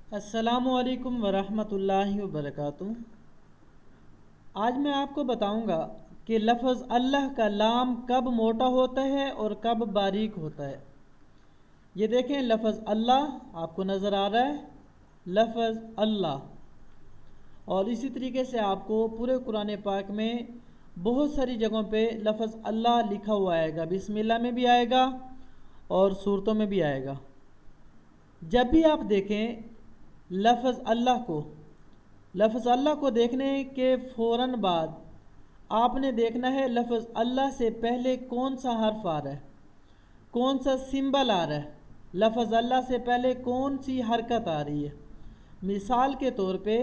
السلام علیکم ورحمۃ اللہ وبرکاتہ۔ آج میں آپ کو بتاؤں گا کہ لفظ اللہ کا لام کب موٹا ہوتا ہے اور کب باریک ہوتا ہے۔ یہ دیکھیں، لفظ اللہ آپ کو نظر آ رہا ہے، لفظ اللہ، اور اسی طریقے سے آپ کو پورے قرآن پاک میں بہت ساری جگہوں پہ لفظ اللہ لکھا ہوا آئے گا۔ بسم اللہ میں بھی آئے گا اور سورتوں میں بھی آئے گا۔ جب بھی آپ دیکھیں لفظ اللہ کو دیکھنے کے فوراً بعد آپ نے دیکھنا ہے لفظ اللہ سے پہلے کون سا حرف آ رہا ہے، کون سا سمبل آ رہا ہے، لفظ اللہ سے پہلے کون سی حرکت آ رہی ہے۔ مثال کے طور پہ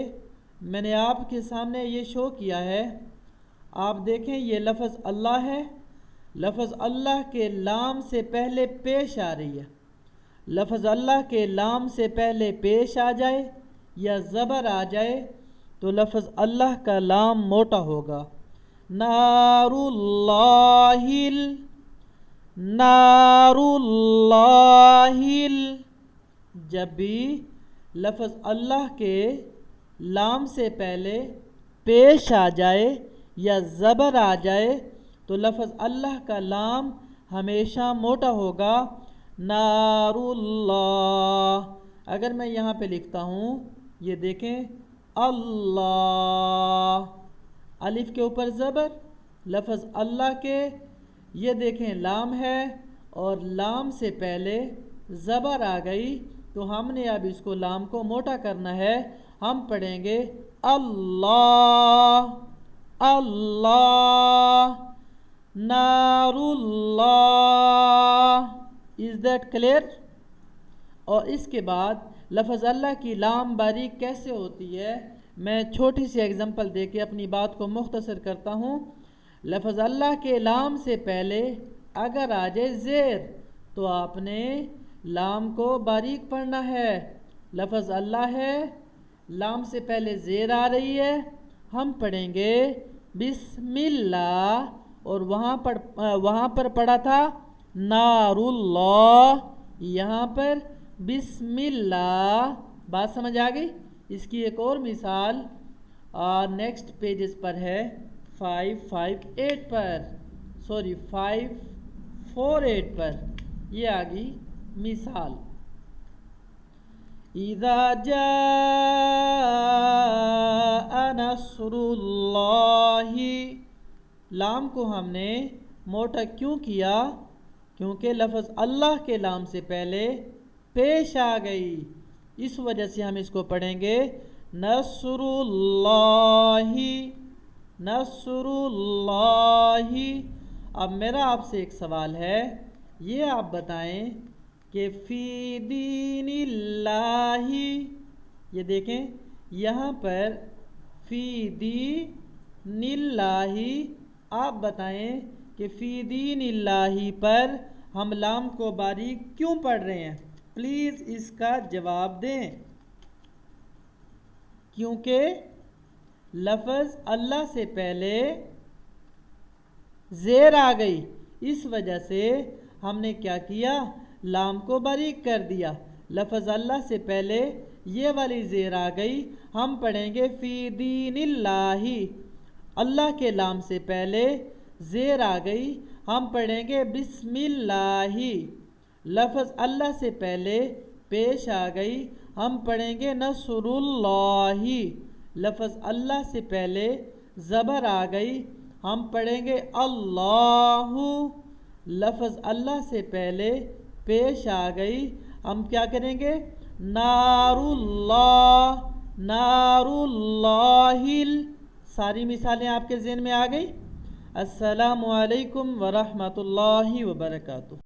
میں نے آپ کے سامنے یہ شو کیا ہے، آپ دیکھیں یہ لفظ اللہ ہے، لفظ اللہ کے لام سے پہلے پیش آ رہی ہے۔ لفظ اللہ کے لام سے پہلے پیش آ جائے یا زبر آ جائے تو لفظ اللہ کا لام موٹا ہوگا۔ نار اللہ، نار اللہ۔ جب بھی لفظ اللہ کے لام سے پہلے پیش آ جائے یا زبر آ جائے تو لفظ اللہ کا لام ہمیشہ موٹا ہوگا۔ نار اللہ۔ اگر میں یہاں پہ لکھتا ہوں، یہ دیکھیں اللہ، الف کے اوپر زبر، لفظ اللہ کے یہ دیکھیں لام ہے اور لام سے پہلے زبر آ گئی تو ہم نے اب اس کو لام کو موٹا کرنا ہے۔ ہم پڑھیں گے اللہ، اللہ، نار اللہ۔ Is that clear? اور اس کے بعد لفظ اللہ کی لام باریک کیسے ہوتی ہے، میں چھوٹی سی ایگزامپل دے کے اپنی بات کو مختصر کرتا ہوں۔ لفظ اللہ کے لام سے پہلے اگر آ جائے زیر تو آپ نے لام کو باریک پڑھنا ہے۔ لفظ اللہ ہے، لام سے پہلے زیر آ رہی ہے، ہم پڑھیں گے بسم اللہ، اور وہاں پر پڑھا تھا نار اللہ، یہاں پر بسم اللہ۔ بات سمجھ آ گئی؟ اس کی ایک اور مثال نیکسٹ پیجز پر ہے، 558 پر، 548 پر، یہ آ گئی مثال۔ اذا جاء نصر اللہ، لام کو ہم نے موٹا کیوں کیا؟ کیونکہ لفظ اللہ کے لام سے پہلے پیش آ گئی، اس وجہ سے ہم اس کو پڑھیں گے نصر اللہ، نصر اللہ۔ اب میرا آپ سے ایک سوال ہے، یہ آپ بتائیں کہ فی دین اللہ، یہ دیکھیں یہاں پر فی دین اللہ، آپ بتائیں کہ فی دین اللہ پر ہم لام کو باریک کیوں پڑھ رہے ہیں؟ پلیز اس کا جواب دیں۔ کیونکہ لفظ اللہ سے پہلے زیر آ گئی، اس وجہ سے ہم نے کیا کیا؟ لام کو باریک کر دیا۔ لفظ اللہ سے پہلے یہ والی زیر آ گئی، ہم پڑھیں گے فی دین اللہ، اللہ کے لام سے پہلے زیر آ گئی، ہم پڑھیں گے بسم اللہ، لفظ اللہ سے پہلے پیش آ گئی، ہم پڑھیں گے نصر اللہ، لفظ اللہ سے پہلے زبر آ گئی، ہم پڑھیں گے اللہ، لفظ اللہ سے پہلے پیش آ گئی، ہم کیا کریں گے؟ نار اللہ، نار اللہ۔ ساری مثالیں آپ کے ذہن میں آ گئی؟ السلام علیکم ورحمۃ اللہ وبرکاتہ۔